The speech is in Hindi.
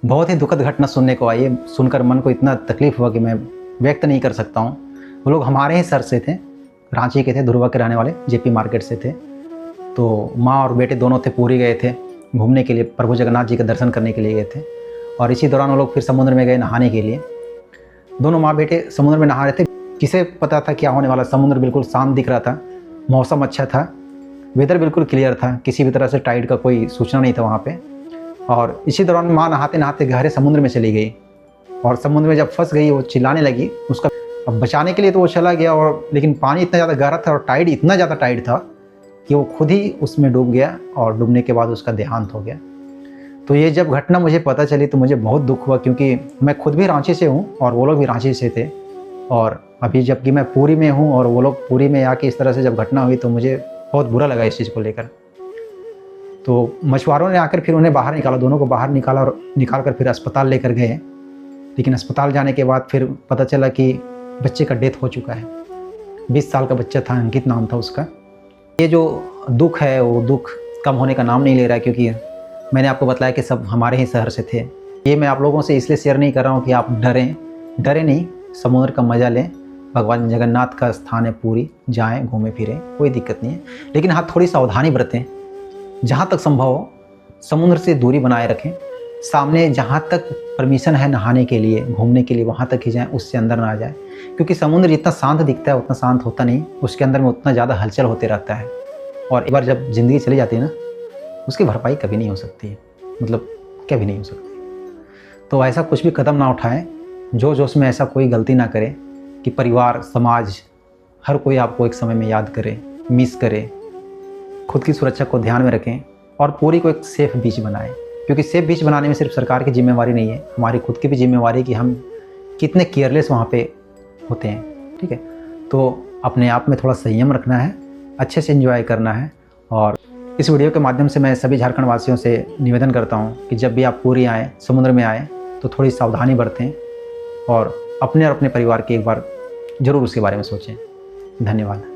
बहुत ही दुखद घटना सुनने को आई है। सुनकर मन को इतना तकलीफ़ हुआ कि मैं व्यक्त नहीं कर सकता हूँ। वो लोग हमारे ही शहर से थे, रांची के थे, धुरवा के रहने वाले, जेपी मार्केट से थे। तो माँ और बेटे दोनों थे, पूरी गए थे घूमने के लिए, प्रभु जगन्नाथ जी के दर्शन करने के लिए गए थे। और इसी दौरान वो लोग फिर समुद्र में गए नहाने के लिए। दोनों माँ बेटे समुद्र में नहा रहे थे। किसे पता था क्या होने वाला। समुद्र बिल्कुल शांत दिख रहा था, मौसम अच्छा था, वेदर बिल्कुल क्लियर था, किसी भी तरह से टाइड का कोई सूचना नहीं था वहाँ पे। और इसी दौरान माँ नहाते नहाते गहरे समुद्र में चली गई और समुद्र में जब फंस गई वो चिल्लाने लगी। उसका अब बचाने के लिए तो वो चला गया, और लेकिन पानी इतना ज़्यादा गहरा था और टाइड इतना ज़्यादा टाइड था कि वो खुद ही उसमें डूब गया और डूबने के बाद उसका देहांत हो गया। तो ये जब घटना मुझे पता चली तो मुझे बहुत दुख हुआ, क्योंकि मैं खुद भी रांची से हूँ और वो लोग भी रांची से थे। और अभी जबकि मैं पुरी में हूँ और वो लोग पुरी में आके इस तरह से जब घटना हुई तो मुझे बहुत बुरा लगा इस चीज़ को लेकर। तो मछुआरों ने आकर फिर उन्हें बाहर निकाला, दोनों को बाहर निकाला और निकाल कर फिर अस्पताल लेकर गए। लेकिन अस्पताल जाने के बाद फिर पता चला कि बच्चे का डेथ हो चुका है। 20 साल का बच्चा था, अंकित नाम था उसका। ये जो दुख है वो दुख कम होने का नाम नहीं ले रहा है, क्योंकि मैंने आपको बताया कि सब हमारे ही शहर से थे। ये मैं आप लोगों से इसलिए शेयर नहीं कर रहा हूँ कि आप डरें नहीं, समुद्र का मज़ा लें। भगवान जगन्नाथ का स्थान है पुरी, जाएँ घूमें फिरें, कोई दिक्कत नहीं है। लेकिन हाँ, थोड़ी सावधानी बरतें, जहाँ तक संभव हो समुद्र से दूरी बनाए रखें। सामने जहाँ तक परमिशन है नहाने के लिए, घूमने के लिए, वहाँ तक ही जाएं, उससे अंदर ना आ जाए। क्योंकि समुद्र जितना शांत दिखता है उतना शांत होता नहीं, उसके अंदर में उतना ज़्यादा हलचल होते रहता है। और एक बार जब ज़िंदगी चली जाती है ना, उसकी भरपाई कभी नहीं हो सकती है, मतलब कभी नहीं हो सकती। तो ऐसा कुछ भी कदम ना उठाएं, जोश में ऐसा कोई गलती ना करें कि परिवार, समाज, हर कोई आपको एक समय में याद करे, मिस करे। खुद की सुरक्षा को ध्यान में रखें और पूरी को एक सेफ़ बीच बनाएं, क्योंकि सेफ़ बीच बनाने में सिर्फ सरकार की जिम्मेवारी नहीं है, हमारी खुद की भी जिम्मेवारी है कि हम कितने केयरलेस वहाँ पे होते हैं। ठीक है, तो अपने आप में थोड़ा संयम रखना है, अच्छे से एंजॉय करना है। और इस वीडियो के माध्यम से मैं सभी झारखंड वासियों से निवेदन करता हूँ कि जब भी आप पुरी आएँ, समुद्र में आएँ, तो थोड़ी सावधानी बरतें और अपने परिवार के एक बार ज़रूर उसके बारे में सोचें। धन्यवाद।